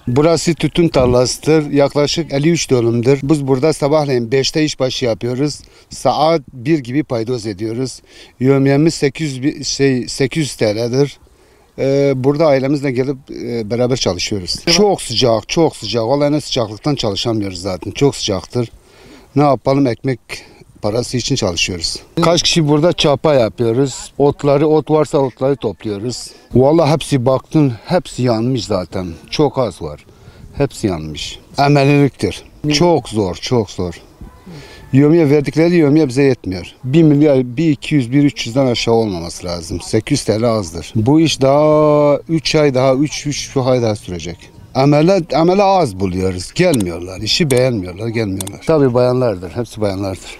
Burası tütün tarlasıdır. Yaklaşık 53 dönümdür. Biz burada sabahleyin 5'te işbaşı yapıyoruz. Saat 1 gibi paydoz ediyoruz. Yevmiyemiz 800 TL'dir. Burada ailemizle gelip beraber çalışıyoruz. Çok sıcak, çok sıcak. Vallahi sıcaklıktan çalışamıyoruz zaten. Çok sıcaktır. Ne yapalım, ekmek parası için çalışıyoruz. Kaç kişi burada çapa yapıyoruz. Ot varsa otları topluyoruz. Vallahi hepsi baktın, hepsi yanmış zaten. Çok az var. Hepsi yanmış. Emeliliktir. Çok zor, çok zor. Yevmiye verdikleri yevmiye bize yetmiyor. 1 milyar, 200, 300'den aşağı olmaması lazım. 800 TL azdır. Bu iş daha 3 ay daha, 3 ay daha sürecek. Amele az buluyoruz. Gelmiyorlar. İşi beğenmiyorlar, gelmiyorlar. Tabii bayanlardır. Hepsi bayanlardır.